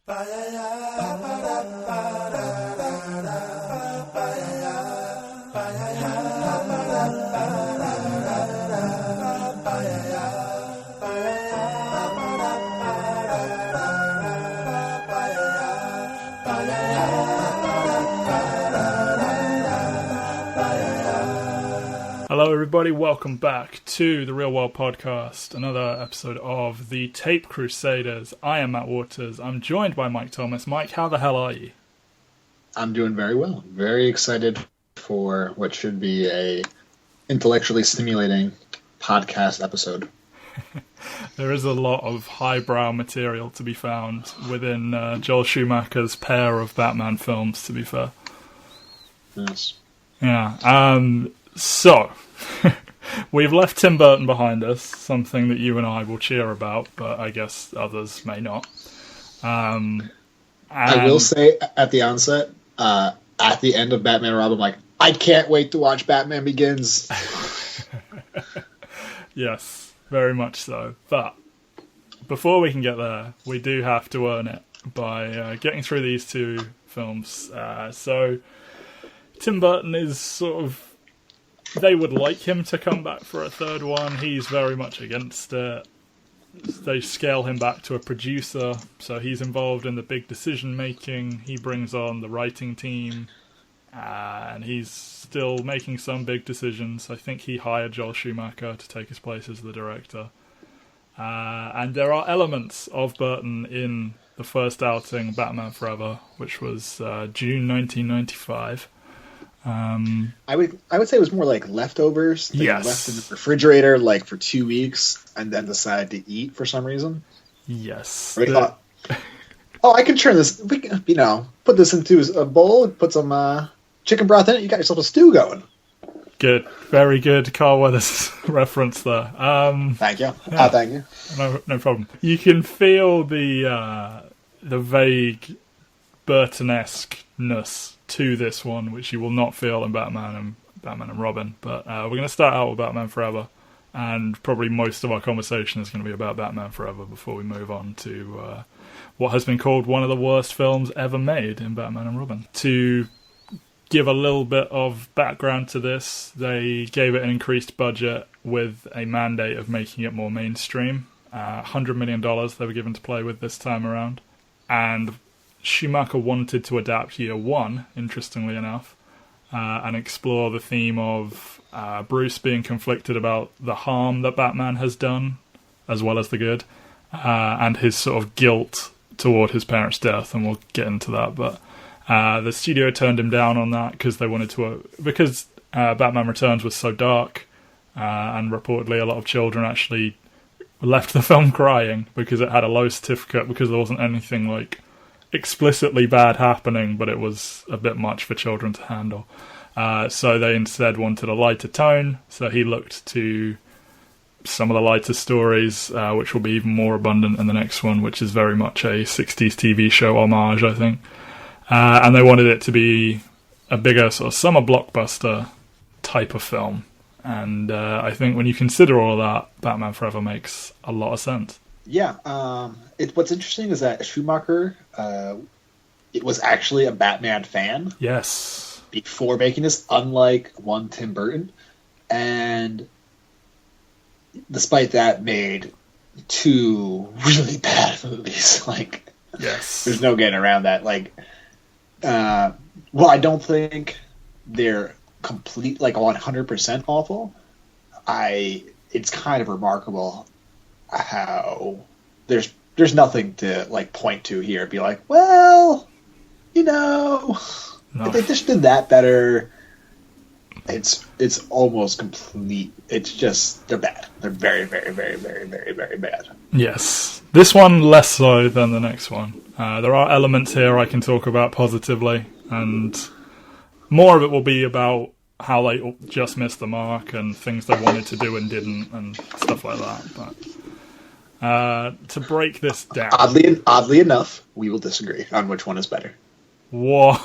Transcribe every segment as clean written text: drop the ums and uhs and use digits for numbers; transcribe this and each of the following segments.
Hello everybody, welcome back to the Real World Podcast, another episode of the Tape Crusaders. I am Matt Waters, I'm joined by Mike Thomas. Mike, how the hell are you? I'm doing very well. Very excited for what should be a intellectually stimulating podcast episode. There is a lot of highbrow material to be found within Joel Schumacher's pair of Batman films, to be fair. Yes. Yeah, so, we've left Tim Burton behind us, something that you and I will cheer about, but I guess others may not. I will say at the onset, at the end of Batman and Robin, I'm like, I can't wait to watch Batman Begins. Yes, very much so. But before we can get there, we do have to earn it by getting through these two films. So, Tim Burton is sort of... They would like him to come back for a third one. He's very much against it. They scale him back to a producer, so he's involved in the big decision-making. He brings on the writing team, and he's still making some big decisions. I think he hired Joel Schumacher to take his place as the director. And there are elements of Burton in the first outing, Batman Forever, which was June 1995. I would say it was more like leftovers. They left in the refrigerator like for 2 weeks and then decided to eat for some reason. Yes. They thought, I can turn this. We can, put this into a bowl and put some chicken broth in it. You got yourself a stew going. Good, very good Carl Weathers reference there. Thank you. Yeah, thank you. No problem. You can feel the vague Burton-esque-ness to this one, which you will not feel in Batman and Robin. But we're going to start out with Batman Forever, and probably most of our conversation is going to be about Batman Forever before we move on to what has been called one of the worst films ever made in Batman and Robin. To give a little bit of background to this, they gave it an increased budget with a mandate of making it more mainstream. $100 million they were given to play with this time around. And Schumacher wanted to adapt Year One, interestingly enough, and explore the theme of Bruce being conflicted about the harm that Batman has done, as well as the good, and his sort of guilt toward his parents' death, and we'll get into that. But the studio turned him down on that because they wanted to, because Batman Returns was so dark, and reportedly a lot of children actually left the film crying because it had a low certificate, because there wasn't anything like explicitly bad happening, but it was a bit much for children to handle. So they instead wanted a lighter tone, so he looked to some of the lighter stories, which will be even more abundant in the next one, which is very much a 60s TV show homage, I think. And they wanted it to be a bigger sort of summer blockbuster type of film. And I think when you consider all of that, Batman Forever makes a lot of sense. Yeah, what's interesting is that Schumacher, it was actually a Batman fan. Yes. Before making this, unlike one Tim Burton, and despite that, made two really bad movies. Yes, there's no getting around that. I don't think they're complete, 100% awful. It's kind of remarkable how there's nothing to point to here and be like, well, no. If they just did that better, it's almost complete. It's just, they're bad. They're very, very, very, very, very, very bad. Yes. This one less so than the next one. There are elements here I can talk about positively, and more of it will be about how they just missed the mark and things they wanted to do and didn't and stuff like that. But to break this down... Oddly enough, we will disagree on which one is better. Whoa!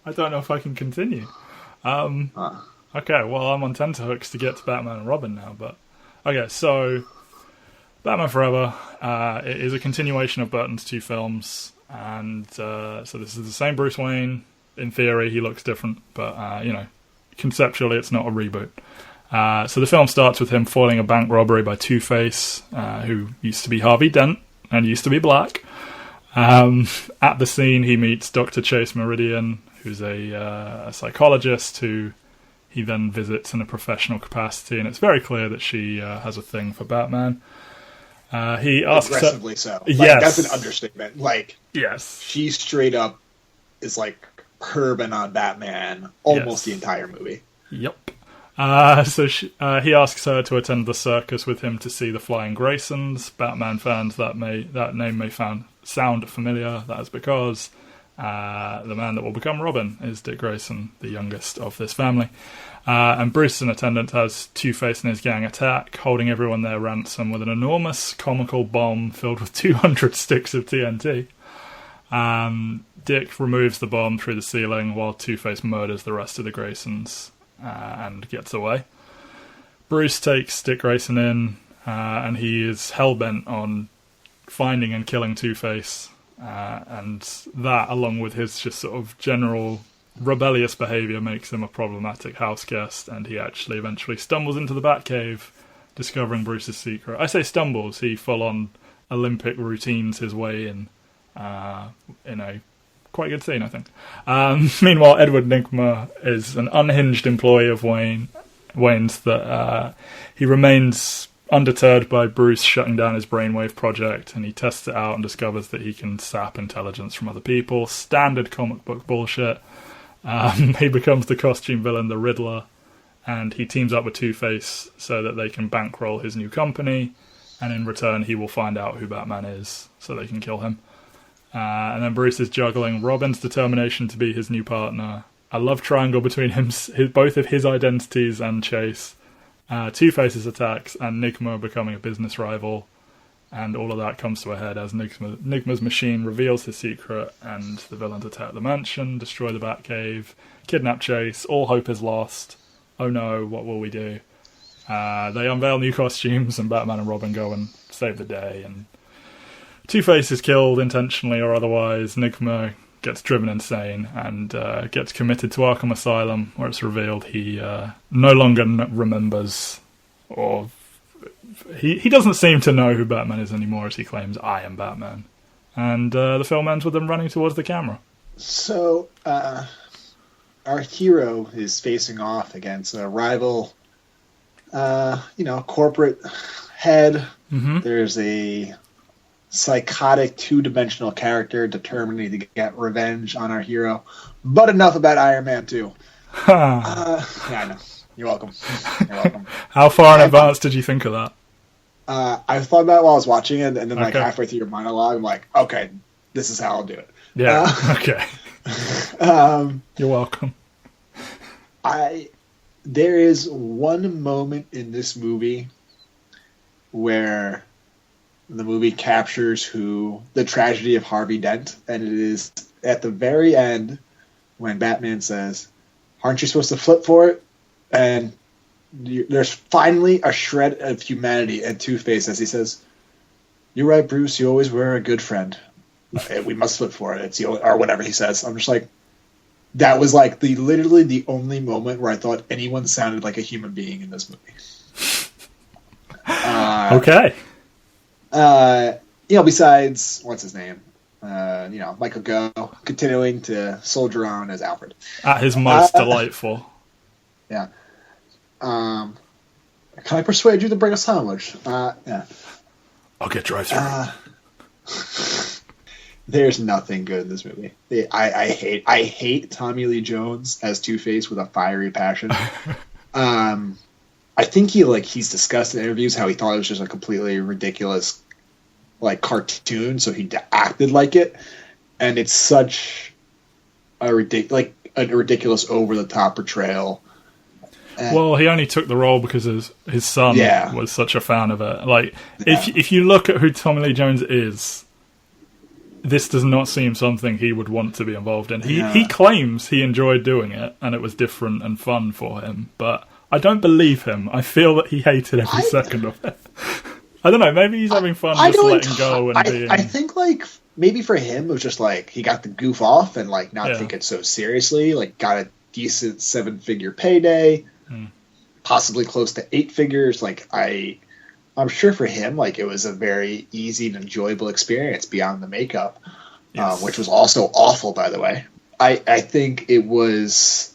I don't know if I can continue. Okay, well, I'm on tenterhooks to get to Batman and Robin now, but... Okay, so... Batman Forever it is a continuation of Burton's two films, and so this is the same Bruce Wayne. In theory, he looks different, but conceptually, it's not a reboot. So the film starts with him foiling a bank robbery by Two-Face, who used to be Harvey Dent and used to be black. At the scene, he meets Dr. Chase Meridian, who's a psychologist who he then visits in a professional capacity, and it's very clear that she has a thing for Batman. He asks aggressively so. Yes. That's an understatement. Yes. She straight up is perving on Batman almost the entire movie. Yep. So he asks her to attend the circus with him to see the Flying Graysons. Batman fans, that name may sound familiar. That is because the man that will become Robin is Dick Grayson, the youngest of this family. And Bruce in attendance has Two-Face and his gang attack, holding everyone there ransom with an enormous comical bomb filled with 200 sticks of TNT. Dick removes the bomb through the ceiling while Two-Face murders the rest of the Graysons and gets away. Bruce takes Dick Grayson in, and he is hell-bent on finding and killing Two-Face, and that, along with his just sort of general rebellious behaviour, makes him a problematic house guest, and he actually eventually stumbles into the Batcave, discovering Bruce's secret. I say stumbles, he full-on Olympic routines his way in a quite good scene, I think. Meanwhile, Edward Nygma is an unhinged employee of Wayne's that he remains undeterred by Bruce shutting down his brainwave project, and he tests it out and discovers that he can sap intelligence from other people. Standard comic book bullshit. He becomes the costume villain, the Riddler, and he teams up with Two-Face so that they can bankroll his new company, and in return he will find out who Batman is so they can kill him. And then Bruce is juggling Robin's determination to be his new partner, a love triangle between both of his identities and Chase, Two-Face's attacks, and Nygma becoming a business rival. And all of that comes to a head as Nygma's machine reveals his secret, and the villains attack the mansion, destroy the Batcave, kidnap Chase. All hope is lost. Oh no, what will we do? They unveil new costumes, and Batman and Robin go and save the day, and Two-Face is killed intentionally or otherwise. Nygma gets driven insane and gets committed to Arkham Asylum, where it's revealed he no longer remembers, or he doesn't seem to know who Batman is anymore, as he claims, I am Batman. And the film ends with them running towards the camera. So our hero is facing off against a rival, corporate head. Mm-hmm. There's a psychotic two-dimensional character determining to get revenge on our hero. But enough about Iron Man 2. Yeah, I know. You're welcome. How far in advance did you think of that? I thought about it while I was watching it, and then halfway through your monologue, I'm like, okay, this is how I'll do it. Yeah, okay. You're welcome. There is one moment in this movie where the movie captures the tragedy of Harvey Dent, and it is at the very end when Batman says, aren't you supposed to flip for it? And there's finally a shred of humanity and Two-Face as he says, you're right, Bruce, you always were a good friend. We must flip for it. It's or whatever he says. I'm just like, that was literally the only moment where I thought anyone sounded like a human being in this movie. Okay. Besides, what's his name? Michael Gough continuing to soldier on as Alfred. At his most delightful. Yeah. Can I persuade you to bring a sandwich? Yeah. I'll get drive-through. There's nothing good in this movie. I hate Tommy Lee Jones as Two-Face with a fiery passion. I think he's discussed in interviews how he thought it was just a completely ridiculous cartoon, so he acted like it, and it's such a ridiculous over the top portrayal. Well, he only took the role because his son was such a fan of it. If you look at who Tommy Lee Jones is, this does not seem something he would want to be involved in. He claims he enjoyed doing it and it was different and fun for him, but I don't believe him. I feel that he hated every second of it. I don't know. Maybe he's having fun just letting go and being. I think like maybe for him it was just like he got the goof off and like not take it so seriously. Like got a decent 7-figure payday, possibly close to 8 figures. Like I'm sure for him like it was a very easy and enjoyable experience beyond the makeup, which was also awful, by the way. I think it was.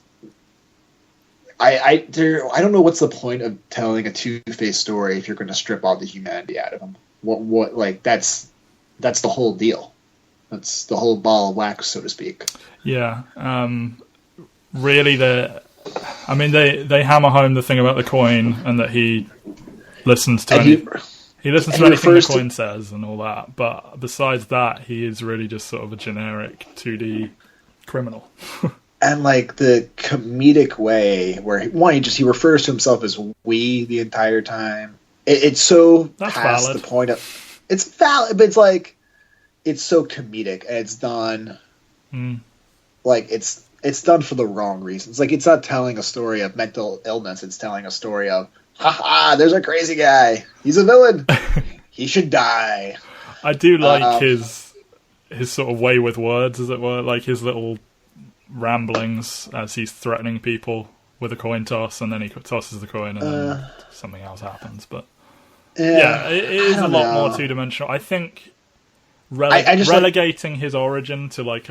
I don't know what's the point of telling a Two-Face story if you're going to strip all the humanity out of him. What like that's the whole deal. That's the whole ball of wax, so to speak. Yeah. Really, they hammer home the thing about the coin and that he listens to he listens to anything the coin says and all that. But besides that, he is really just sort of a generic 2D criminal. And like the comedic way where he refers to himself as we the entire time. It's so That's past valid. the point of it's valid, but it's like it's so comedic and it's done like it's done for the wrong reasons. Like it's not telling a story of mental illness. It's telling a story of there's a crazy guy. He's a villain. He should die. I do like his sort of way with words, as it were, like his little ramblings as he's threatening people with a coin toss, and then he tosses the coin, and then something else happens. But it is a lot more two-dimensional. I think relegating his origin to like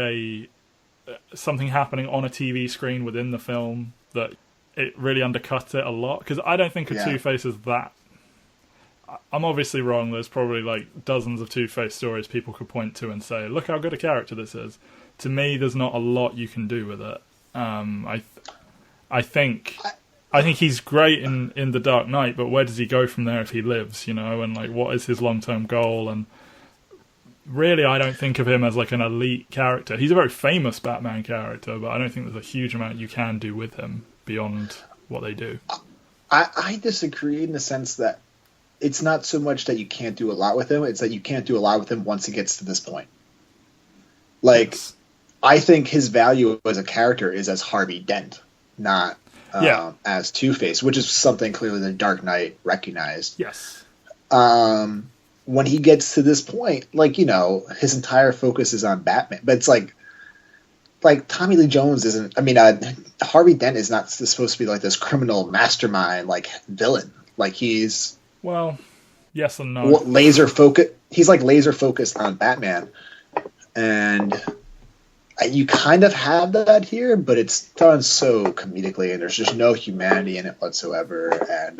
something happening on a TV screen within the film, that it really undercuts it a lot, because I don't think a Two-Face is that. I'm obviously wrong. There's probably like dozens of Two-Face stories people could point to and say, look how good a character this is. To me, there's not a lot you can do with it. I think he's great in The Dark Knight, but where does he go from there if he lives, you know? And like, what is his long-term goal? And really, I don't think of him as like an elite character. He's a very famous Batman character, but I don't think there's a huge amount you can do with him beyond what they do. I disagree in the sense that it's not so much that you can't do a lot with him, it's that you can't do a lot with him once he gets to this point. Like, I think his value as a character is as Harvey Dent, not as Two-Face, which is something clearly the Dark Knight recognized. Yes. When he gets to this point, like, you know, his entire focus is on Batman. But it's like Tommy Lee Jones isn't... I mean, Harvey Dent is not supposed to be like this criminal mastermind, like, villain. Like, he's... Well, yes and no. Laser focus. He's like laser focused on Batman, and you kind of have that here, but it's done so comedically, and there's just no humanity in it whatsoever, and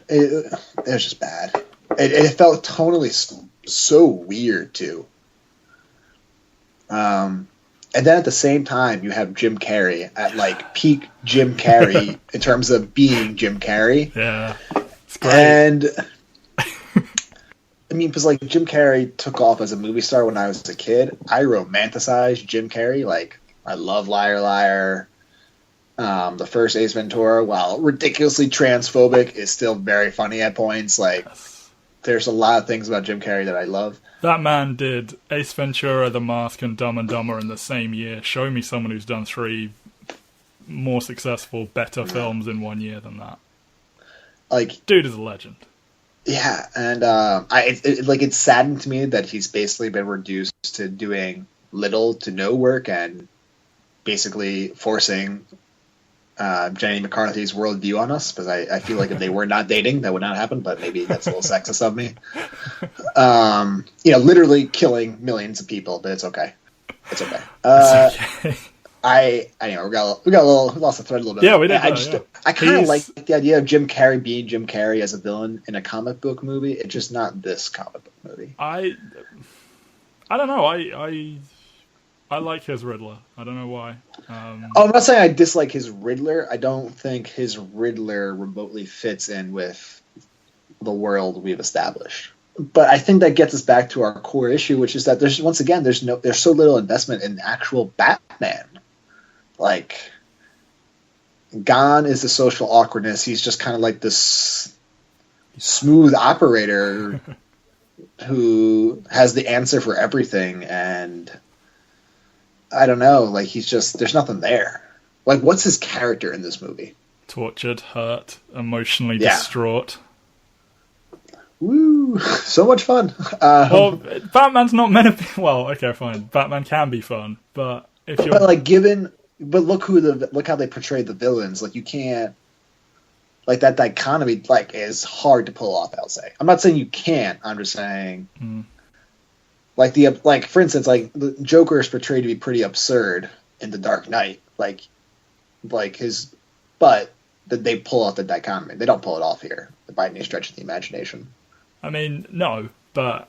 it was just bad. It felt tonally so weird too. And then at the same time, you have Jim Carrey at like peak Jim Carrey in terms of being Jim Carrey. Yeah. And I mean, because like Jim Carrey took off as a movie star when I was a kid. I romanticized Jim Carrey. Like, I love Liar Liar. The first Ace Ventura, while ridiculously transphobic, is still very funny at points. Like, there's a lot of things about Jim Carrey that I love. That man did Ace Ventura, The Mask, and Dumb and Dumber in the same year. Show me someone who's done 3 more successful, better films in 1 year than that. Like, dude is a legend. Yeah, and it's saddened to me that he's basically been reduced to doing little to no work and basically forcing Jenny McCarthy's worldview on us, because I feel like if they were not dating, that would not happen, but maybe that's a little sexist of me. You know, literally killing millions of people, but it's okay. It's okay. It's okay. Anyway, we got a little lost the thread a little bit. Yeah, we did. I kind of like the idea of Jim Carrey being Jim Carrey as a villain in a comic book movie. It's just not this comic book movie. I don't know. I like his Riddler. I don't know why. I'm not saying I dislike his Riddler. I don't think his Riddler remotely fits in with the world we've established. But I think that gets us back to our core issue, which is that there's so little investment in actual Batman. Like, gone is the social awkwardness. He's just kind of like this smooth operator who has the answer for everything, and I don't know, like, he's just, there's nothing there. Like, what's his character in this movie? Tortured, hurt, emotionally distraught. Woo! So much fun. Well, Batman's not meant to be. Well, okay, fine. Batman can be fun, but if you're But look how they portray the villains. Like you can't like that dichotomy like is hard to pull off. I'll say. I'm not saying you can't. I'm just saying like for instance the Joker is portrayed to be pretty absurd in The Dark Knight. Like his, but that they pull off the dichotomy. They don't pull it off here by any stretch of the imagination. I mean, no, but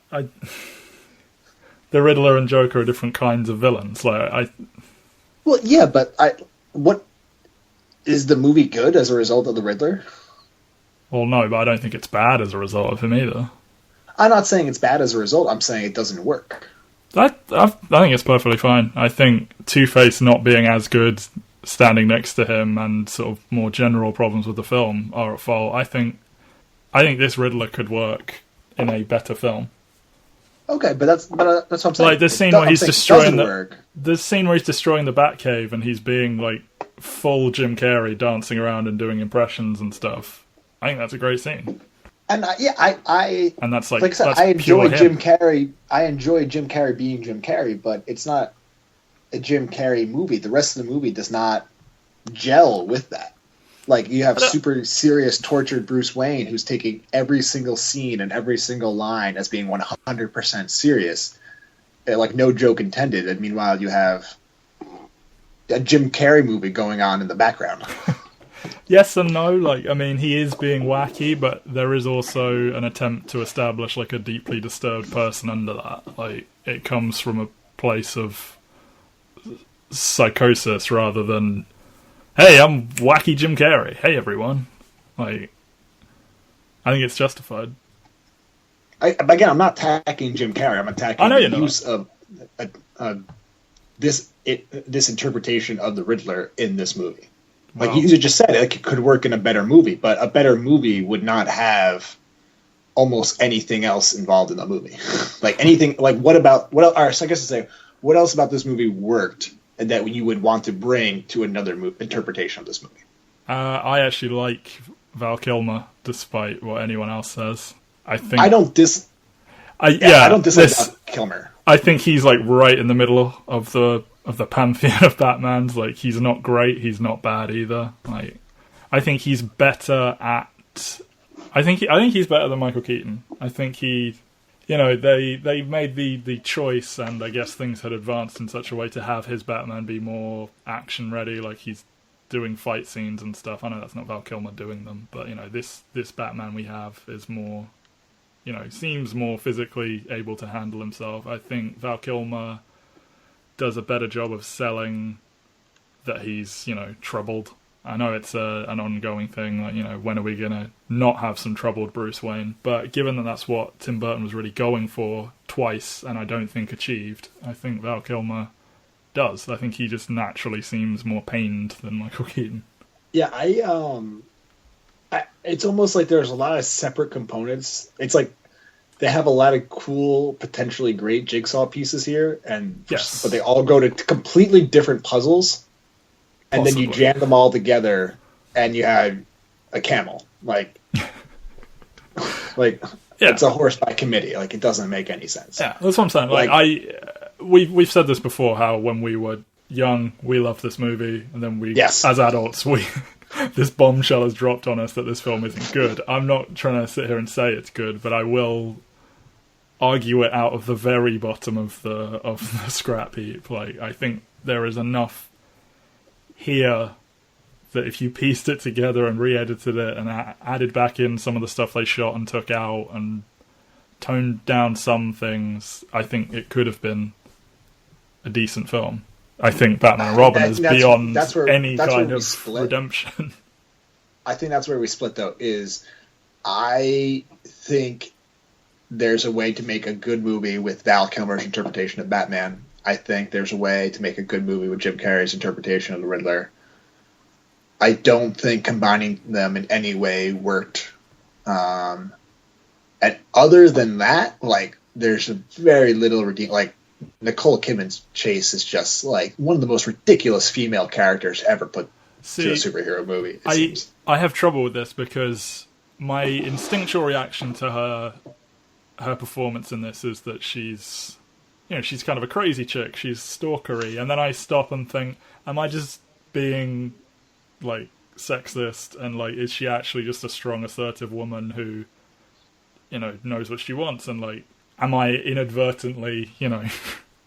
the Riddler and Joker are different kinds of villains. Well, yeah, but what is the movie good as a result of the Riddler? Well, no, but I don't think it's bad as a result of him either. I'm not saying it's bad as a result. I'm saying it doesn't work. I think it's perfectly fine. I think Two-Face not being as good, standing next to him, and sort of more general problems with the film are at fault. I think this Riddler could work in a better film. Okay, but that's what I'm saying. Like the scene where he's destroying the scene where he's destroying the Batcave and he's being like full Jim Carrey, dancing around and doing impressions and stuff. I think that's a great scene. And and that's like I said, that's I enjoy pure Jim him. Carrey. I enjoy Jim Carrey being Jim Carrey, but it's not a Jim Carrey movie. The rest of the movie does not gel with that. Like you have super serious, tortured Bruce Wayne who's taking every single scene and every single line as being 100% serious, like no joke intended. And meanwhile, you have a Jim Carrey movie going on in the background. Yes and no. Like, I mean, he is being wacky, but there is also an attempt to establish like a deeply disturbed person under that. Like, it comes from a place of psychosis rather than, hey, I'm wacky Jim Carrey. Hey, everyone. Like, I think it's justified. Again, I'm not attacking Jim Carrey. I'm attacking the use of this interpretation of the Riddler in this movie. Like you just said, it could work in a better movie, but a better movie would not have almost anything else involved in the movie. Like anything, like what else about this movie worked and that you would want to bring to another interpretation of this movie? I actually like Val Kilmer, despite what anyone else says. I don't dislike Val Kilmer. I think he's like right in the middle of the pantheon of Batmans. Like he's not great, he's not bad either. Like I think he's better at. I think he's better than Michael Keaton. I think he, they made the choice, and I guess things had advanced in such a way to have his Batman be more action ready. Like he's doing fight scenes and stuff. I know that's not Val Kilmer doing them, but this Batman we have is more. Seems more physically able to handle himself. I think Val Kilmer does a better job of selling that he's, troubled. I know it's an ongoing thing, like, when are we going to not have some troubled Bruce Wayne? But given that that's what Tim Burton was really going for twice, and I don't think achieved, I think Val Kilmer does. I think he just naturally seems more pained than Michael Keaton. Yeah, it's almost like there's a lot of separate components. It's like they have a lot of cool, potentially great jigsaw pieces here, but they all go to completely different puzzles, and then you jam them all together, and you have a camel. It's a horse by committee. Like it doesn't make any sense. Yeah, that's what I'm saying. We've said this before. How when we were young, we loved this movie, and then as adults, this bombshell has dropped on us that this film isn't good. I'm not trying to sit here and say it's good, but I will argue it out of the very bottom of the scrap heap. Like, I think there is enough here that if you pieced it together and re-edited it and added back in some of the stuff they shot and took out and toned down some things, I think it could have been a decent film. I think Batman and Robin is beyond any kind of redemption. I think that's where we split, though, is I think there's a way to make a good movie with Val Kilmer's interpretation of Batman. I think there's a way to make a good movie with Jim Carrey's interpretation of the Riddler. I don't think combining them in any way worked. And other than that, there's a very little redeem. Nicole Kidman's Chase is just one of the most ridiculous female characters ever put to a superhero movie. I have trouble with this because my instinctual reaction to her performance in this is that she's kind of a crazy chick. She's stalkery, and then I stop and think, am I just being like sexist? And like, is she actually just a strong, assertive woman who, knows what she wants? And like, am I inadvertently,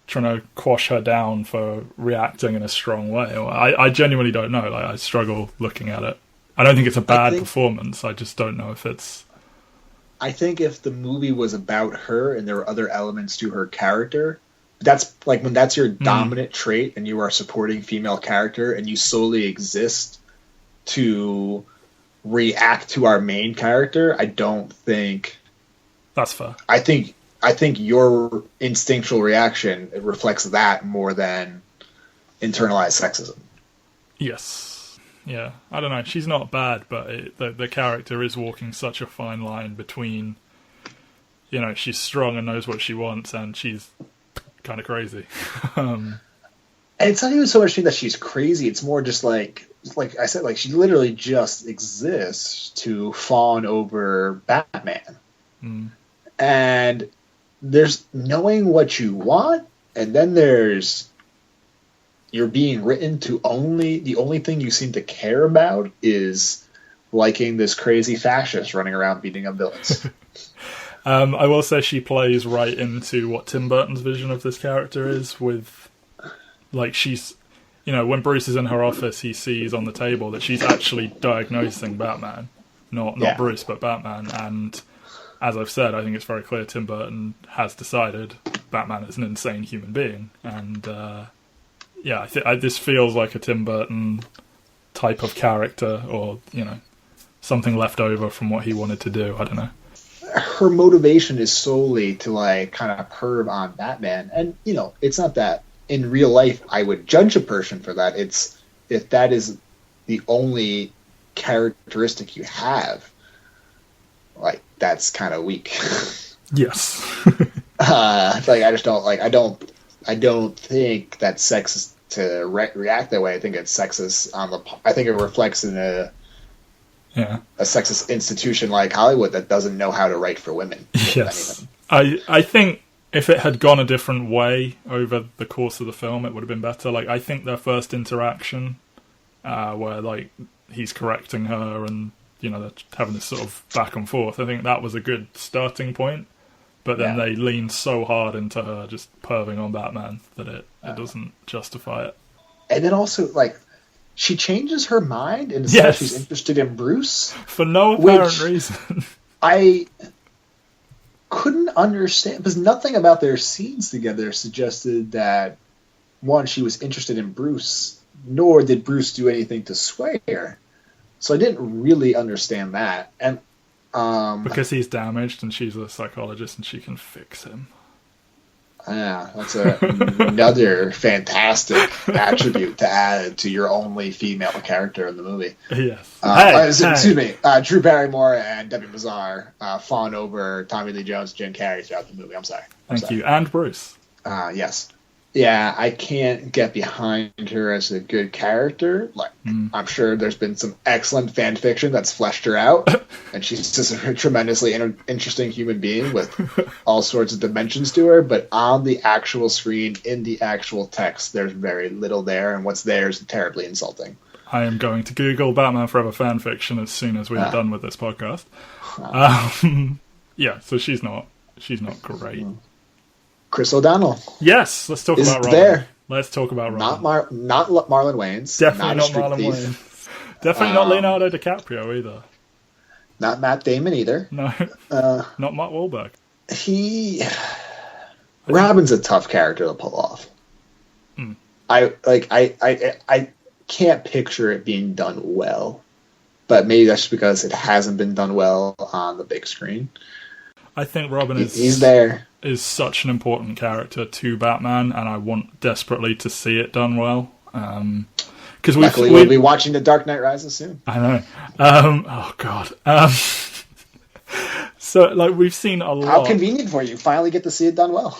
trying to quash her down for reacting in a strong way? I genuinely don't know. Like, I struggle looking at it. I don't think it's a bad performance. I just don't know if it's... I think if the movie was about her and there were other elements to her character, that's like when that's your dominant trait and you are a supporting female character and you solely exist to react to our main character, I don't think... That's fair. I think your instinctual reaction reflects that more than internalized sexism. Yes. Yeah, I don't know. She's not bad, but the character is walking such a fine line between, she's strong and knows what she wants, and she's kind of crazy. And it's not even so much that she's crazy. It's more just like I said, like she literally just exists to fawn over Batman. And there's knowing what you want, and then there's you're being written to the only thing you seem to care about is liking this crazy fascist running around beating up villains. I will say she plays right into what Tim Burton's vision of this character is, with like she's when Bruce is in her office, he sees on the table that she's actually diagnosing Batman, not Bruce, but Batman. And as I've said, I think it's very clear Tim Burton has decided Batman is an insane human being, and this feels like a Tim Burton type of character, or something left over from what he wanted to do. I don't know. Her motivation is solely to like kind of perv on Batman, and it's not that in real life I would judge a person for that. It's if that is the only characteristic you have, like that's kind of weak. Yes. I don't think that's sexist to react that way. I think it's sexist I think it reflects in a sexist institution like Hollywood that doesn't know how to write for women. Yes. I think if it had gone a different way over the course of the film, it would have been better. Like, I think their first interaction, where like he's correcting her and they're having this sort of back and forth, I think that was a good starting point. But then they lean so hard into her just perving on Batman that it doesn't justify it. And then also, like, she changes her mind and says she's interested in Bruce. For no apparent reason. I couldn't understand, because nothing about their scenes together suggested that, one, she was interested in Bruce, nor did Bruce do anything to sway her. So I didn't really understand that. And because he's damaged and she's a psychologist and she can fix him. Yeah, that's another fantastic attribute to add to your only female character in the movie. Yes. Excuse me. Drew Barrymore and Debbie Mazar fawn over Tommy Lee Jones and Jim Carrey throughout the movie. I'm sorry. Thank you. And Bruce. Yes. Yeah, I can't get behind her as a good character. Like, I'm sure there's been some excellent fan fiction that's fleshed her out, and she's just a tremendously interesting human being with all sorts of dimensions to her. But on the actual screen, in the actual text, there's very little there, and what's there is terribly insulting. I am going to Google Batman Forever fan fiction as soon as we're done with this podcast. So she's not great. Chris O'Donnell. Yes, let's talk about Robin. There. Let's talk about Robin. Not Marlon Wayans. Definitely not Marlon Wayans. Definitely not Leonardo DiCaprio either. Not Matt Damon either. No. Not Mark Wahlberg. Robin's a tough character to pull off. I can't picture it being done well, but maybe that's because it hasn't been done well on the big screen. I think Robin he's there. Is such an important character to Batman, and I want desperately to see it done well. Because we'll be watching The Dark Knight Rises soon. I know. Oh God. So like we've seen a lot. How convenient for you! Finally get to see it done well.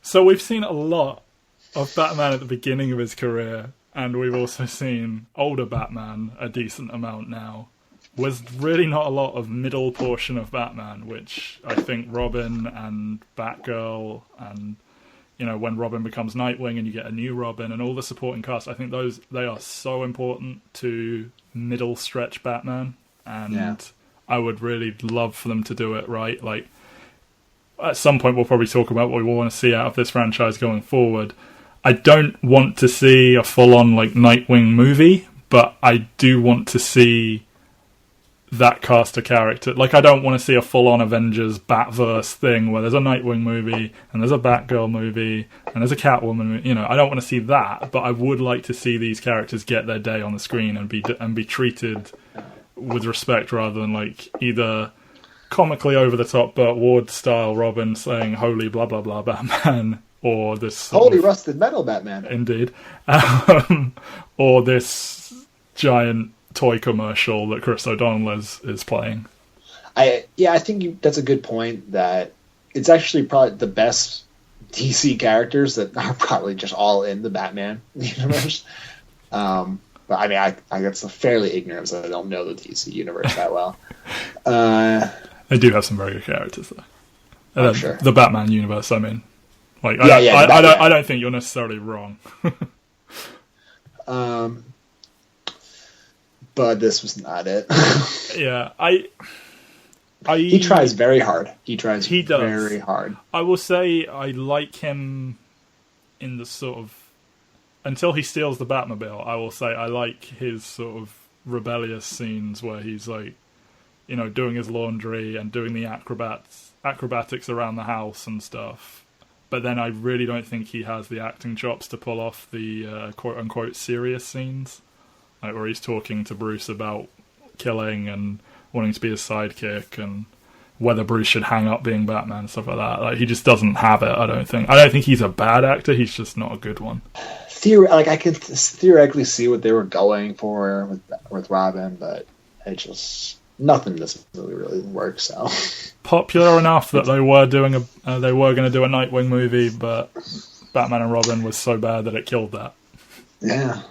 So we've seen a lot of Batman at the beginning of his career, and we've also seen older Batman a decent amount now. was really not a lot of middle portion of Batman, which I think Robin and Batgirl and, when Robin becomes Nightwing and you get a new Robin and all the supporting cast, I think they are so important to middle stretch Batman. And I would really love for them to do it right. Like, at some point we'll probably talk about what we want to see out of this franchise going forward. I don't want to see a full-on, Nightwing movie, but I do want to see that cast of character. I don't want to see a full-on Avengers Batverse thing where there's a Nightwing movie and there's a Batgirl movie and there's a Catwoman movie. I don't want to see that, but I would like to see these characters get their day on the screen and be treated with respect, rather than either comically over the top Burt Ward style Robin saying "Holy blah blah blah Batman," or this "Holy rusted metal Batman," indeed, or this giant toy commercial that Chris O'Donnell is playing. I think that's a good point. That it's actually probably the best DC characters that are probably just all in the Batman universe. But I mean, I guess I'm fairly ignorant, so I don't know the DC universe that well. They do have some very good characters, though. Sure. The Batman universe, I mean. I don't think you're necessarily wrong. But this was not it. Yeah, he tries very hard. He does very hard. I will say I like him in the sort of, until he steals the Batmobile, I will say I like his sort of rebellious scenes where he's doing his laundry and doing the acrobatics around the house and stuff. But then I really don't think he has the acting chops to pull off the quote-unquote serious scenes. Where he's talking to Bruce about killing and wanting to be his sidekick and whether Bruce should hang up being Batman and stuff like that. He just doesn't have it, I don't think. I don't think he's a bad actor, he's just not a good one. I could theoretically see what they were going for with Robin, but it just... nothing in this movie really works. So popular enough that they were going to do a Nightwing movie, but Batman and Robin was so bad that it killed that. Yeah,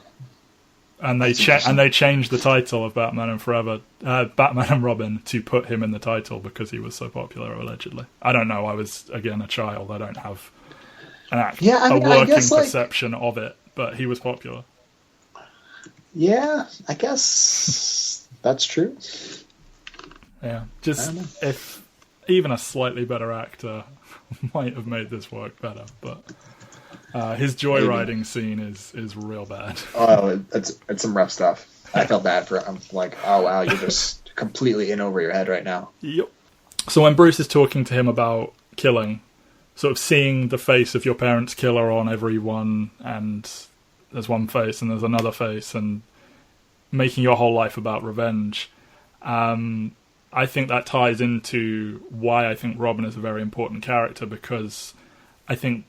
and they changed the title of Batman and Robin to put him in the title because he was so popular. Allegedly, I don't know. I was again a child. I don't have a working perception of it, but he was popular. Yeah, I guess that's true. Yeah, just if even a slightly better actor might have made this work better, but his joyriding scene is real bad. Oh, it's some rough stuff. I felt bad for him. Oh wow, you're just completely in over your head right now. Yep. So when Bruce is talking to him about killing, sort of seeing the face of your parents' killer on everyone, and there's one face and there's another face, and making your whole life about revenge. I think that ties into why I think Robin is a very important character, because I think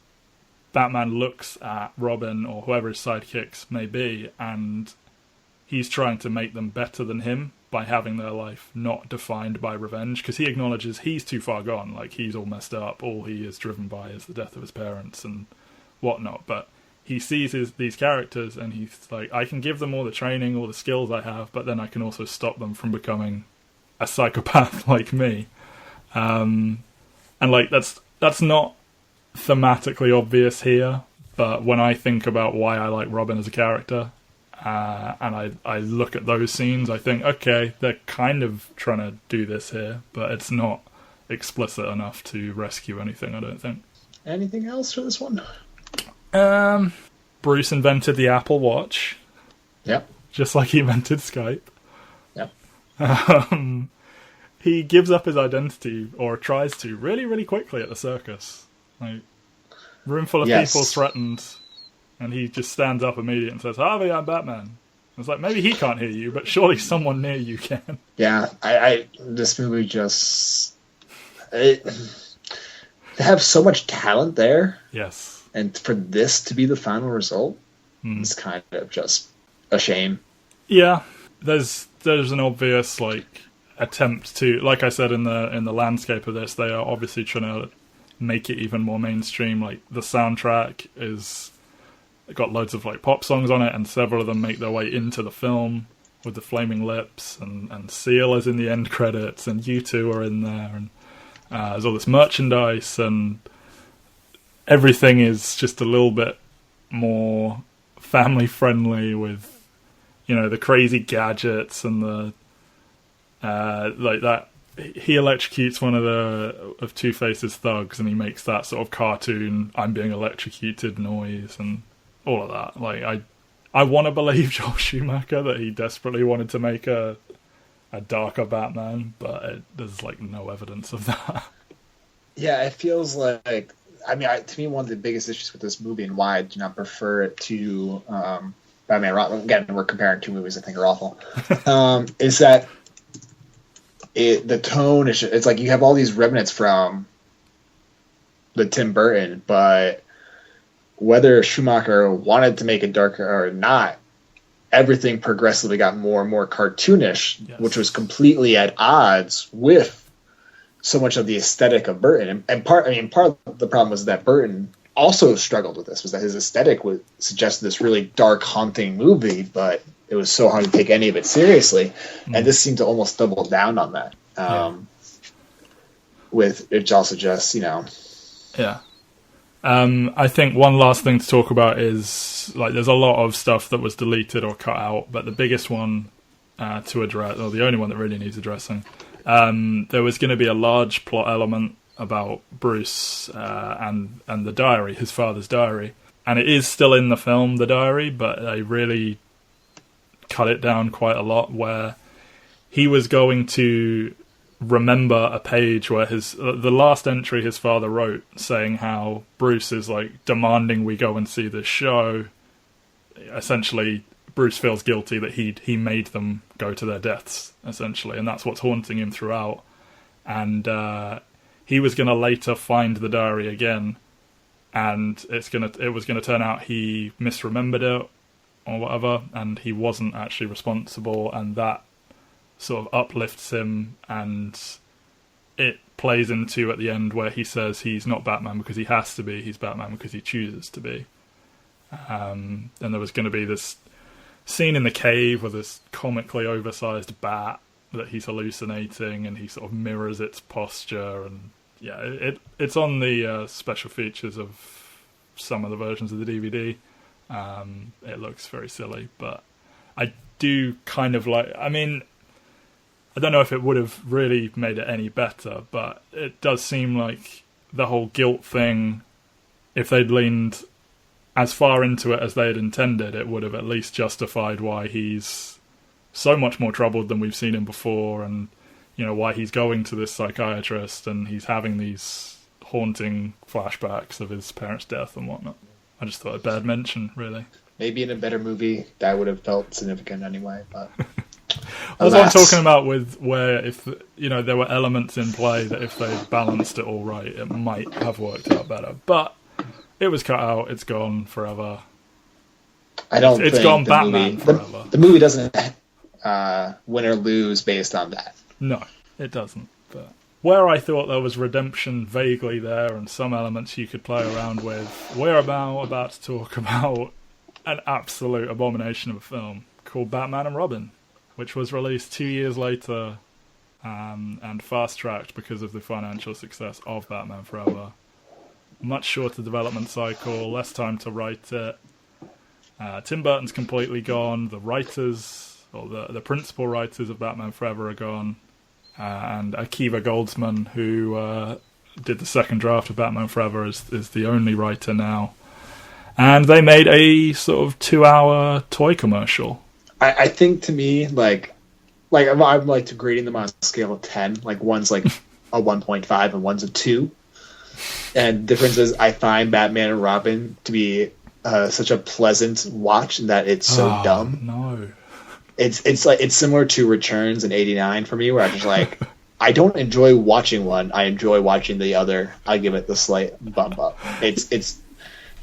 Batman looks at Robin or whoever his sidekicks may be, and he's trying to make them better than him by having their life not defined by revenge, because he acknowledges he's too far gone, he's all messed up, all he is driven by is the death of his parents and whatnot, but he sees these characters and he's like, I can give them all the training, all the skills I have, but then I can also stop them from becoming a psychopath like me. And that's not thematically obvious here, but when I think about why I like Robin as a character, and I look at those scenes, I think, okay, they're kind of trying to do this here, but it's not explicit enough to rescue anything, I don't think. Anything else for this one? Bruce invented the Apple Watch. Yep. Just like he invented Skype. Yep. He gives up his identity, or tries to, really, really quickly at the circus. Room full of people threatened, and he just stands up immediately and says, Harvey, I'm Batman. It's maybe he can't hear you, but surely someone near you can. Yeah, this movie just... they have so much talent there. Yes. And for this to be the final result, it's kind of just a shame. Yeah, there's an obvious attempt to, like I said in the landscape of this, they are obviously trying to make it even more mainstream. The soundtrack is got loads of pop songs on it, and several of them make their way into the film. with the flaming lips, and Seal is in the end credits, and U2 are in there, and there's all this merchandise, and everything is just a little bit more family friendly with, the crazy gadgets and the like that. He electrocutes one of Two-Face's thugs, and he makes that sort of cartoon "I'm being electrocuted" noise and all of that. Like, I want to believe Joel Schumacher that he desperately wanted to make a darker Batman, but there's like no evidence of that. Yeah, it feels like, to me, one of the biggest issues with this movie and why I do not prefer it to Batman Robin, again, we're comparing two movies I think are awful, is that the tone is, it's like you have all these remnants from the Tim Burton, but whether Schumacher wanted to make it darker or not, everything progressively got more and more cartoonish, yes, which was completely at odds with so much of the aesthetic of Burton. And part of the problem was that Burton also struggled with this, was that his aesthetic would suggest this really dark, haunting movie, but it was so hard to take any of it seriously. And this seemed to almost double down on that. With it also just, Yeah. I think one last thing to talk about is, like, there's a lot of stuff that was deleted or cut out, but the biggest one to address, or the only one that really needs addressing, there was going to be a large plot element about Bruce and the diary, his father's diary. And it is still in the film, the diary, but they really cut it down quite a lot, where he was going to remember a page where the last entry his father wrote, saying how Bruce is like demanding we go and see this show. Essentially, Bruce feels guilty that he made them go to their deaths, essentially, and that's what's haunting him throughout. And he was going to later find the diary again, and it was gonna turn out he misremembered it or whatever, and he wasn't actually responsible, and that sort of uplifts him, and it plays into at the end where he says he's not Batman because he has to be, he's Batman because he chooses to be. And there was going to be this scene in the cave with this comically oversized bat that he's hallucinating, and he sort of mirrors its posture, and it's on the special features of some of the versions of the DVD. It looks very silly, but I do kind of like, I don't know if it would have really made it any better, but it does seem like the whole guilt thing, if they'd leaned as far into it as they had intended, it would have at least justified why he's so much more troubled than we've seen him before, and why he's going to this psychiatrist and he's having these haunting flashbacks of his parents' death and whatnot. I just thought a bad mention, really. Maybe in a better movie that would have felt significant anyway, but that's what I'm talking about, with where if there were elements in play that if they balanced it all right, it might have worked out better. But it was cut out. It's gone forever. It's gone Batman forever. The movie doesn't win or lose based on that. No, it doesn't. But where I thought there was redemption vaguely there and some elements you could play around with, we're about to talk about an absolute abomination of a film called Batman and Robin, which was released 2 years later and fast-tracked because of the financial success of Batman Forever. Much shorter development cycle, less time to write it. Tim Burton's completely gone. The writers, or the principal writers of Batman Forever are gone. And Akiva Goldsman, who did the second draft of Batman Forever, is the only writer now. And they made a sort of 2-hour toy commercial. I think, to me, I'm like grading them on a scale of 10. Like, one's like a 1.5 and one's a 2. And the difference is I find Batman and Robin to be such a pleasant watch in that it's so dumb. No. It's similar to Returns in '89 for me, where I'm just like, I don't enjoy watching one. I enjoy watching the other. I give it the slight bump up. It's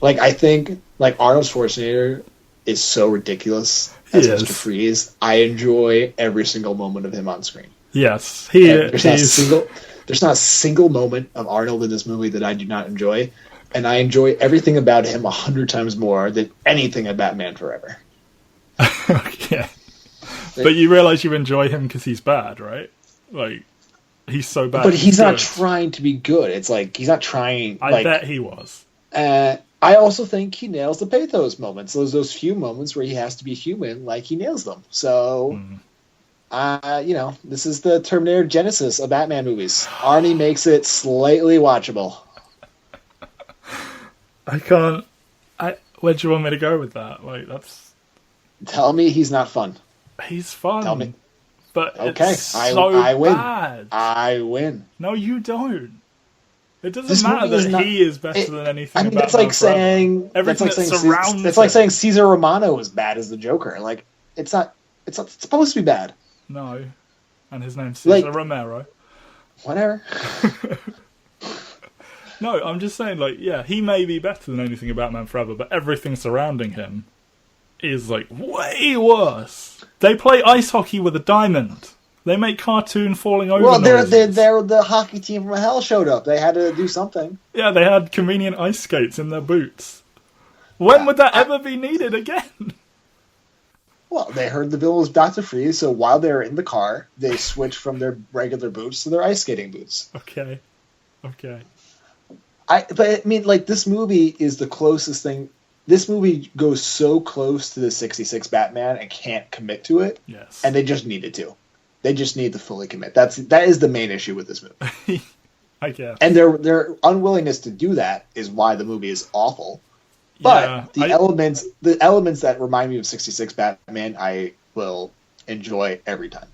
like, I think like Arnold Schwarzenegger is so ridiculous as Mr. Freeze. I enjoy every single moment of him on screen. Yes, there's not a single moment of Arnold in this movie that I do not enjoy, and I enjoy everything about him 100 times more than anything of Batman Forever. Okay. But you realise you enjoy him because he's bad, right? Like, he's so bad. But he's not trying to be good. It's like, he's not trying... I bet he was. I also think he nails the pathos moments. Those few moments where he has to be human, like, he nails them. So, this is the Terminator Genesis of Batman movies. Arnie makes it slightly watchable. I can't... Where do you want me to go with that? Like, that's... Tell me he's not fun. He's fun. Tell me. But okay, it's so I win. bad. I win. No, you don't. It doesn't matter that he is better than anything. I mean, that's like saying everything that surrounds him. It's like saying Cesar Romano is bad as the Joker. Like, it's not. It's not supposed to be bad. No, and his name's Cesar Romero. Whatever. No, I'm just saying, like, yeah, he may be better than anything about Batman Forever, but everything surrounding him is, like, way worse. They play ice hockey with a diamond. They make cartoon falling over. Well, they're the hockey team from hell showed up. They had to do something. Yeah, they had convenient ice skates in their boots. When would that ever be needed again? Well, they heard the bill was about to freeze, so while they were in the car, they switched from their regular boots to their ice skating boots. Okay. But I mean, like, this movie is the closest thing. This movie goes so close to the 66 Batman and can't commit to it. Yes. And they just needed to. They just need to fully commit. That is the main issue with this movie. I guess. And their unwillingness to do that is why the movie is awful. But the elements that remind me of 66 Batman, I will enjoy every time.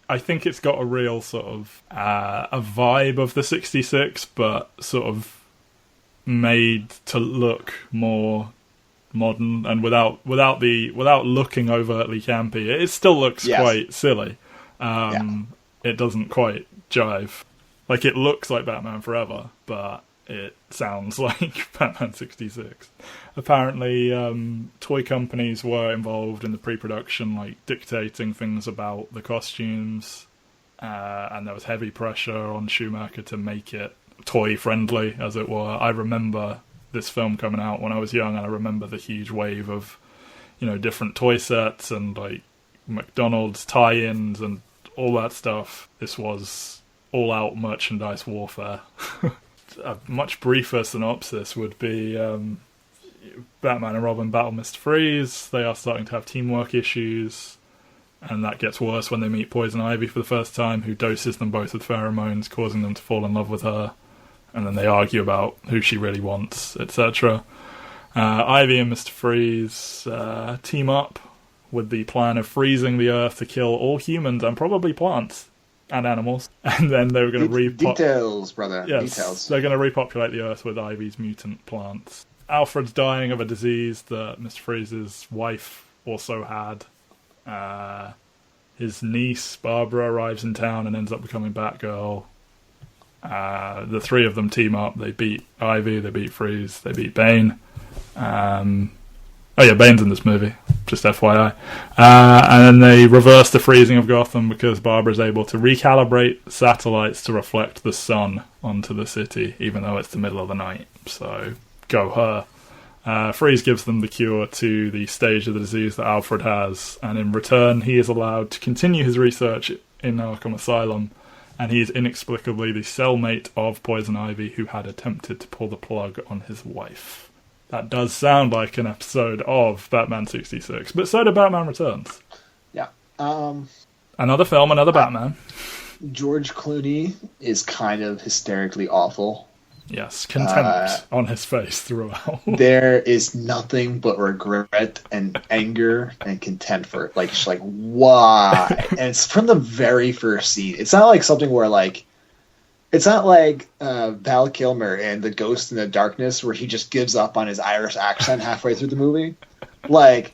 I think it's got a real sort of a vibe of the 66, but sort of made to look more modern and without looking overtly campy. It still looks quite silly. It doesn't quite jive. Like, it looks like Batman Forever, but it sounds like Batman 66. Apparently, toy companies were involved in the pre-production, like, dictating things about the costumes, and there was heavy pressure on Schumacher to make it toy-friendly, as it were. I remember this film coming out when I was young, and I remember the huge wave of, different toy sets and, like, McDonald's tie-ins and all that stuff. This was all-out merchandise warfare. A much briefer synopsis would be Batman and Robin battle Mr. Freeze. They are starting to have teamwork issues, and that gets worse when they meet Poison Ivy for the first time, who doses them both with pheromones, causing them to fall in love with her, and then they argue about who she really wants, etc. Ivy and Mr. Freeze team up with the plan of freezing the Earth to kill all humans and probably plants and animals, and then they were going to details, brother. Yes, details. They're going to repopulate the Earth with Ivy's mutant plants. Alfred's dying of a disease that Mr. Freeze's wife also had. His niece Barbara arrives in town and ends up becoming Batgirl. The three of them team up. They beat Ivy, they beat Freeze, they beat Bane. Bane's in this movie, just FYI. And then they reverse the freezing of Gotham because Barbara's able to recalibrate satellites to reflect the sun onto the city, even though it's the middle of the night. So, go her. Freeze gives them the cure to the stage of the disease that Alfred has, and in return he is allowed to continue his research in Arkham Asylum, and he is inexplicably the cellmate of Poison Ivy, who had attempted to pull the plug on his wife. That does sound like an episode of Batman 66, but so did Batman Returns. Yeah. Another film, another Batman. George Clooney is kind of hysterically awful. Yes, contempt on his face throughout. There is nothing but regret and anger and contempt for it. Like, just like, why? And it's from the very first scene. It's not like something where, like, it's not like Val Kilmer in The Ghost in the Darkness where he just gives up on his Irish accent halfway through the movie. Like,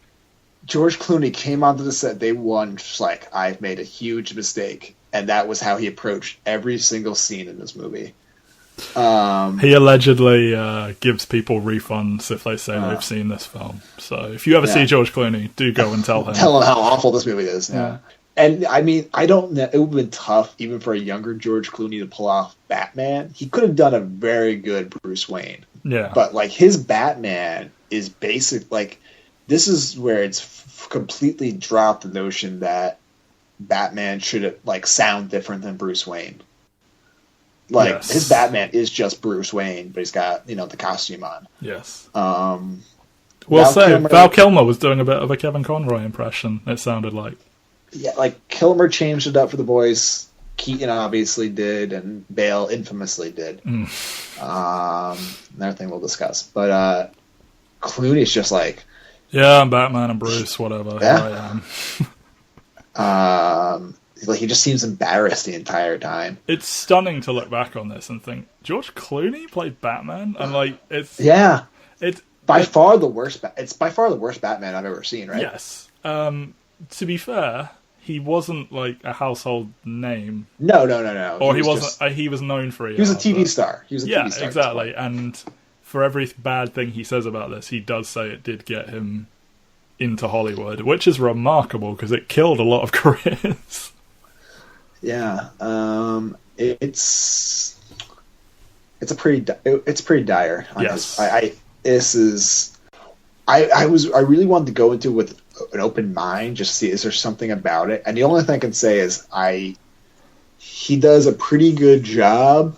George Clooney came onto the set day one just like, I've made a huge mistake. And that was how he approached every single scene in this movie. He allegedly gives people refunds if they say they've seen this film. So if you ever see George Clooney, do go and tell him. Tell him how awful this movie is. Yeah. And, I mean, I don't know. It would have been tough, even for a younger George Clooney, to pull off Batman. He could have done a very good Bruce Wayne. Yeah. But, like, his Batman is basic. Like, this is where it's completely dropped the notion that Batman should like sound different than Bruce Wayne. Like Yes. his Batman is just Bruce Wayne, but he's got the costume on. Yes. Val Val Kilmer was doing a bit of a Kevin Conroy impression, it sounded like. Yeah, like Kilmer changed it up for the boys. Keaton obviously did, and Bale infamously did. Another thing we'll discuss. But Clooney's just like... Yeah, I'm Batman and Bruce, whatever. Yeah. Here I am. Like he just seems embarrassed the entire time. It's stunning to look back on this and think, George Clooney played Batman? And like, it's by far the worst. It's by far the worst Batman I've ever seen, right? Yes. To be fair, he wasn't like a household name. No. Or he wasn't. He was known for. He was a TV star. He was a TV star. Exactly. And for every bad thing he says about this, he does say it did get him into Hollywood, which is remarkable because it killed a lot of careers. Yeah. It's pretty dire. Yes. I really wanted to go into it with an open mind, just see is there something about it. And the only thing I can say is he does a pretty good job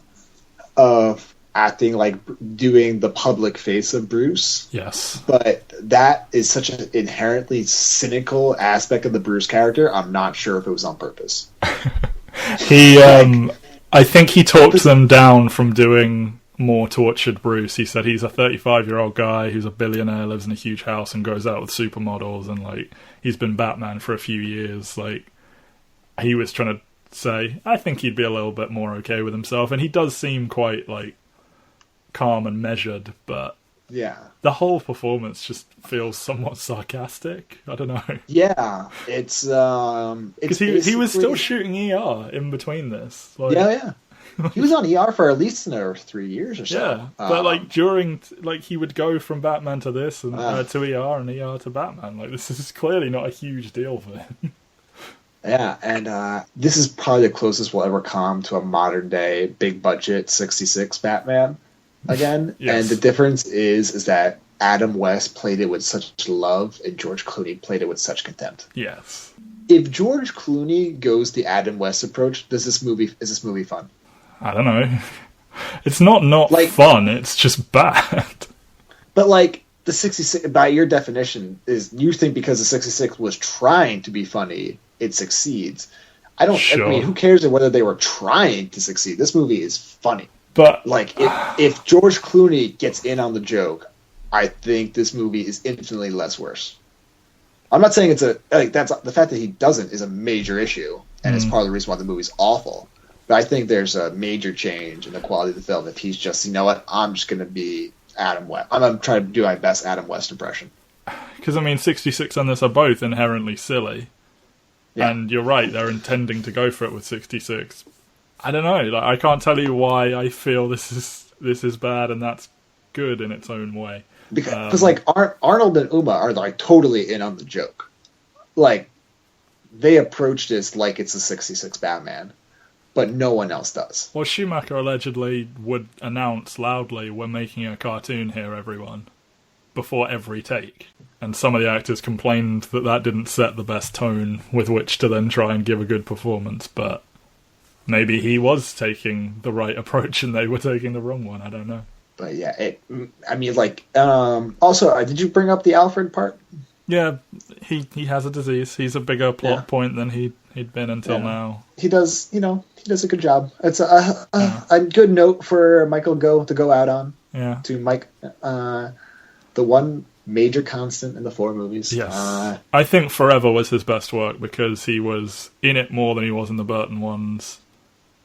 of acting like doing the public face of Bruce. Yes. But that is such an inherently cynical aspect of the Bruce character. I'm not sure if it was on purpose. I think he talked them down from doing more tortured Bruce. He said he's a 35-year-old guy who's a billionaire, lives in a huge house and goes out with supermodels, and like he's been Batman for a few years. Like he was trying to say, I think he'd be a little bit more okay with himself, and he does seem quite like calm and measured, but yeah, the whole performance just feels somewhat sarcastic. I don't know. Yeah, it's because he was still shooting ER in between this. Like, yeah. He was on ER for at least another 3 years or so. Yeah, but like during, like he would go from Batman to this and to ER and ER to Batman. Like this is clearly not a huge deal for him. Yeah, and this is probably the closest we'll ever come to a modern day big budget 66 Batman again. Yes. And the difference is that Adam West played it with such love and George Clooney played it with such contempt. Yes. If George Clooney goes the Adam West approach, is this movie fun? I don't know. It's not like, fun. It's just bad. But like the 66, by your definition, is you think because the 66 was trying to be funny, it succeeds. I mean, who cares whether they were trying to succeed? This movie is funny. But like, if George Clooney gets in on the joke, I think this movie is infinitely less worse. I'm not saying that's the fact that he doesn't is a major issue, and it's part of the reason why the movie's awful. But I think there's a major change in the quality of the film if he's just, you know what, I'm just going to be Adam West. I'm going to try to do my best Adam West impression. Because, I mean, 66 and this are both inherently silly. Yeah. And you're right, they're intending to go for it with 66. I don't know, like I can't tell you why I feel this is bad and that's good in its own way. Because like Arnold and Uma are like totally in on the joke. Like, they approach this like it's a 66 Batman. But no one else does. Well, Schumacher allegedly would announce loudly, we're making a cartoon here, everyone, before every take. And some of the actors complained that didn't set the best tone with which to then try and give a good performance. But maybe he was taking the right approach and they were taking the wrong one. I don't know. But yeah, also, did you bring up the Alfred part? Yeah, he has a disease. He's a bigger plot point than he'd been until now. He does a good job. It's a good note for Michael Gough to go out on. Yeah. To Mike, the one major constant in the 4 movies. Yes. I think Forever was his best work because he was in it more than he was in the Burton ones,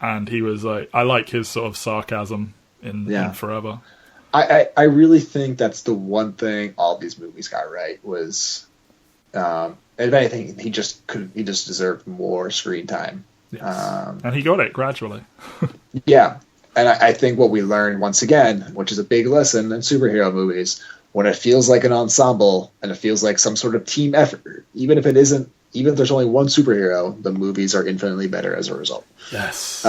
and he was like, I like his sort of sarcasm in Forever. I really think that's the one thing all these movies got right was, if anything, he just deserved more screen time. Yes. And he got it gradually. Yeah, and I think what we learned once again, which is a big lesson in superhero movies, when it feels like an ensemble and it feels like some sort of team effort, even if there's only one superhero, the movies are infinitely better as a result. Yes.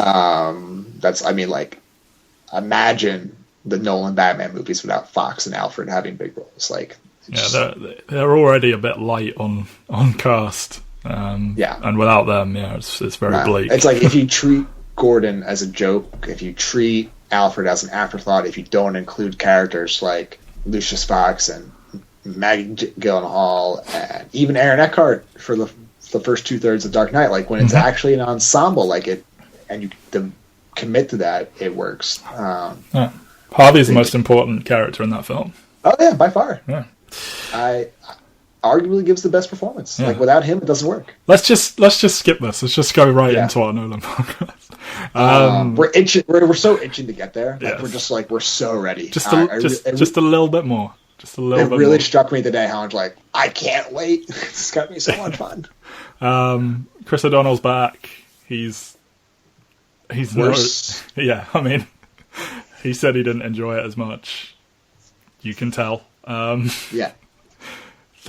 Imagine the Nolan Batman movies without Fox and Alfred having big roles. Like, they're already a bit light on cast. And without them, it's very bleak. It's like if you treat Gordon as a joke, if you treat Alfred as an afterthought, if you don't include characters like Lucius Fox and Maggie Gyllenhaal and even Aaron Eckhart for the first 2/3 of Dark Knight, like when it's actually an ensemble, like it, and you commit to that, it works. Harvey's the most important character in that film. Oh yeah, by far. Yeah, I arguably gives the best performance. Yeah. Like without him, it doesn't work. Let's just skip this. Let's just go right into our Nolan podcast. We're itching. We're so itching to get there. Like, we're so ready. Just a little bit more. Just a little bit. It really more. struck me today how I'm like, I can't wait. It's got to be so much fun. Chris O'Donnell's back. He's worse. I mean, he said he didn't enjoy it as much. You can tell. The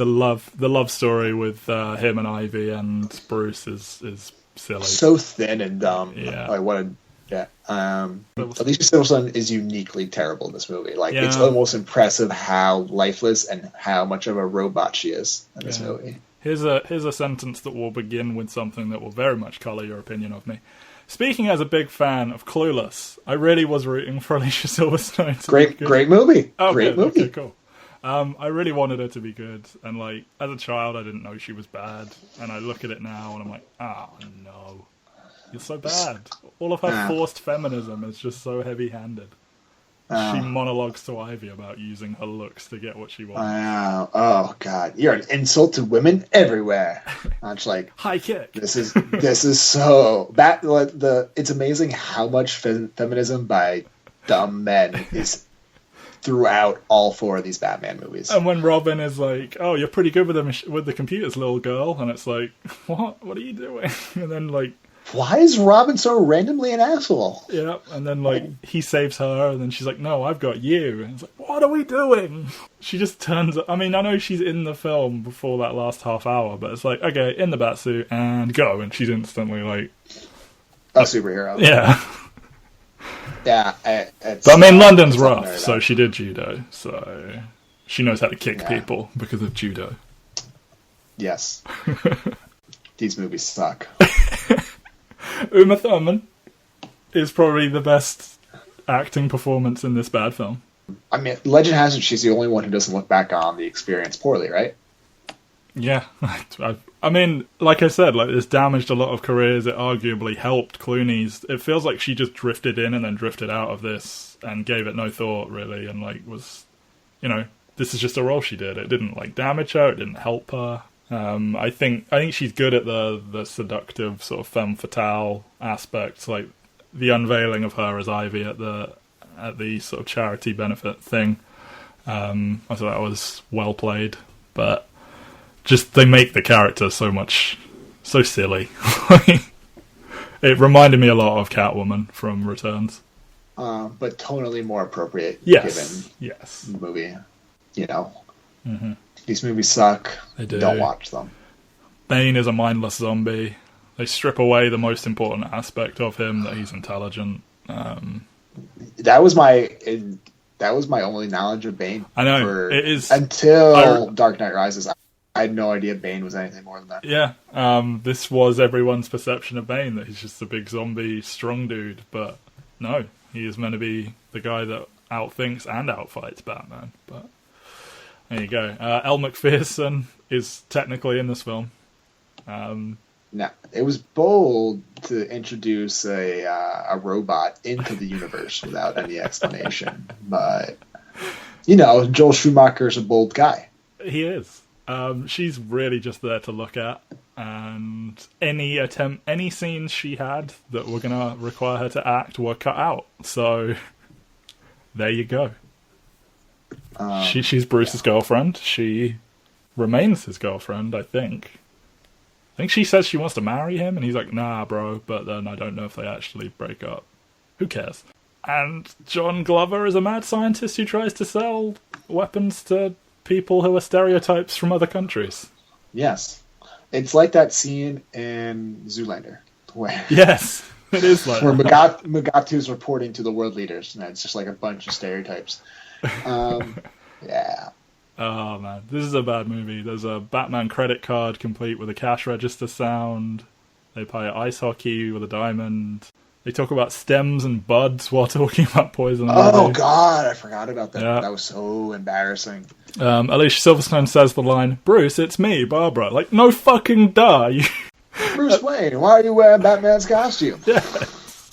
love story with him and Ivy and Bruce is silly. So thin and dumb. Yeah. Like what a Alicia Silverstone is uniquely terrible in this movie. Like it's almost impressive how lifeless and how much of a robot she is in this movie. Here's a sentence that will begin with something that will very much colour your opinion of me. Speaking as a big fan of Clueless, I really was rooting for Alicia Silverstone to be good. Great movie. Oh, great movie. Okay, cool. I really wanted her to be good, and like as a child, I didn't know she was bad, and I look at it now and I'm like, oh no, you're so bad. All of her forced feminism is just so heavy-handed. She monologues to Ivy about using her looks to get what she wants. Oh God, you're an insult to women everywhere. I'm just like, high kick. This is so bad. It's amazing how much feminism by dumb men is throughout all 4 of these Batman movies. And when Robin is like, "Oh, you're pretty good with the computers, little girl," and it's like, "What? What are you doing?" And then like, why is Robin so randomly an asshole? Yeah, and then like he saves her, and then she's like, "No, I've got you." And it's like, "What are we doing?" She just turns. I mean, I know she's in the film before that last half hour, but it's like, okay, in the batsuit and go, and she's instantly like a superhero. Yeah. Yeah, but I mean, London's rough, so she did judo, so she knows how to kick people because of judo. Yes. These movies suck. Uma Thurman is probably the best acting performance in this bad film. I mean, legend has it she's the only one who doesn't look back on the experience poorly, right? Yeah. I mean, like I said, like this damaged a lot of careers. It arguably helped Clooney's. It feels like she just drifted in and then drifted out of this and gave it no thought, really, and like was, this is just a role she did. It didn't like damage her. It didn't help her. I think she's good at the seductive sort of femme fatale aspects, like the unveiling of her as Ivy at the sort of charity benefit thing. I thought that was well played, but just they make the character so silly. It reminded me a lot of Catwoman from Returns, but tonally more appropriate. Yes, given yes, the movie. Mm-hmm. These movies suck. They do. Don't watch them. Bane is a mindless zombie. They strip away the most important aspect of him, that he's intelligent. That was my only knowledge of Bane. I know it is until Dark Knight Rises. I had no idea Bane was anything more than that. Yeah, this was everyone's perception of Bane, that he's just a big zombie, strong dude. But no, he is meant to be the guy that outthinks and outfights Batman. But there you go. Elle Macpherson is technically in this film. Now, it was bold to introduce a robot into the universe without any explanation. But, Joel Schumacher's a bold guy. He is. She's really just there to look at. And any scenes she had that were going to require her to act were cut out. So, there you go. She's Bruce's girlfriend. She remains his girlfriend, I think. I think she says she wants to marry him, and he's like, nah, bro, but then I don't know if they actually break up. Who cares? And John Glover is a mad scientist who tries to sell weapons to people who are stereotypes from other countries. Yes. It's like that scene in Zoolander. Where yes, it is like where Mugatu's reporting to the world leaders, and it's just like a bunch of stereotypes. Yeah. Oh man, this is a bad movie. There's a Batman credit card complete with a cash register sound. They play ice hockey with a diamond. They talk about stems and buds while talking about poison. Oh god, I forgot about that. Yeah. That was so embarrassing. Alicia Silverstone says the line, "Bruce, it's me, Barbara." Like, no fucking duh. Bruce Wayne, why are you wearing Batman's costume? Yes.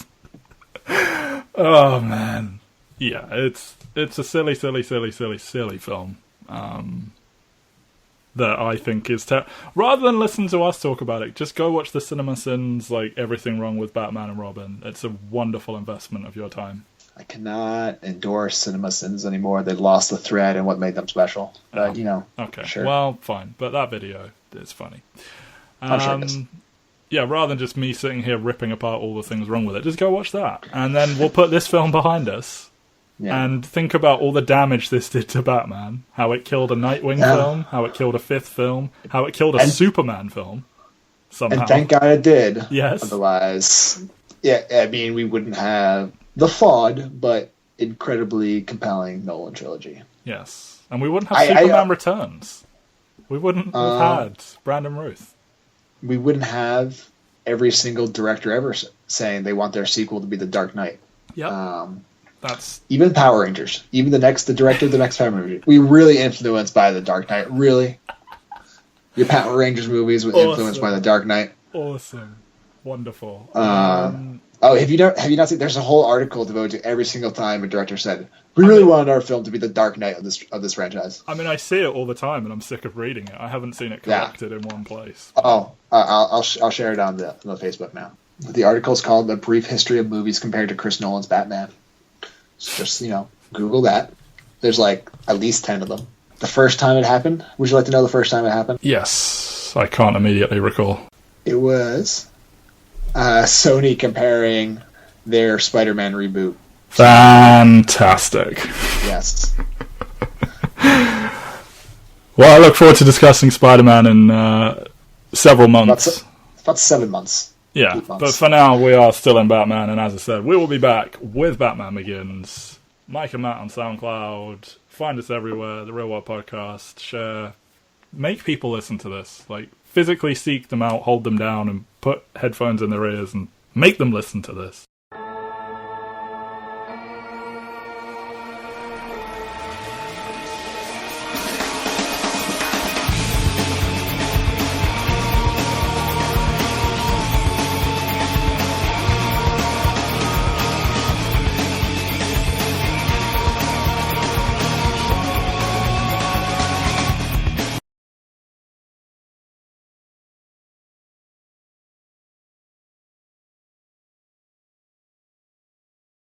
Oh man, yeah, it's a silly film that I think is rather than listen to us talk about it, just go watch the Cinema Sins, like Everything Wrong with Batman and Robin. It's a wonderful investment of your time. I cannot endorse Cinema Sins anymore. They lost the thread and what made them special. But, Okay, sure. Well, fine, but that video is funny. I'm sure it is. Yeah, rather than just me sitting here ripping apart all the things wrong with it, just go watch that. And then we'll put this film behind us and think about all the damage this did to Batman. How it killed a Nightwing film, how it killed a Fifth film, how it killed a Superman film, somehow. And thank God it did. Yes. Otherwise, we wouldn't have the flawed, but incredibly compelling Nolan trilogy. Yes. And we wouldn't have Superman Returns. We wouldn't have had Brandon Ruth. We wouldn't have every single director ever saying they want their sequel to be The Dark Knight. Yep. That's even Power Rangers. Even the director of the next Power movie. We really influenced by The Dark Knight. Really, your Power Rangers movies were influenced by The Dark Knight. Awesome, wonderful. Have you not seen? There's a whole article devoted to every single time a director said, "We really wanted our film to be The Dark Knight of this franchise." I mean, I see it all the time, and I'm sick of reading it. I haven't seen it collected in one place. I'll share it on the Facebook now. The article's called "A Brief History of Movies Compared to Chris Nolan's Batman." So just Google that. There's like at least 10 of them. The first time it happened. Would you like to know the first time it happened? Yes, I can't immediately recall. It was Sony comparing their Spider-Man reboot. Fantastic. Yes. Well, I look forward to discussing Spider-Man in several months. About 7 months. Yeah, but for now we are still in Batman, and as I said, we will be back with Batman Begins. Mike and Matt on SoundCloud. Find us everywhere, The Real World Podcast. Share. Make people listen to this. Like, physically seek them out, hold them down, and put headphones in their ears and make them listen to this.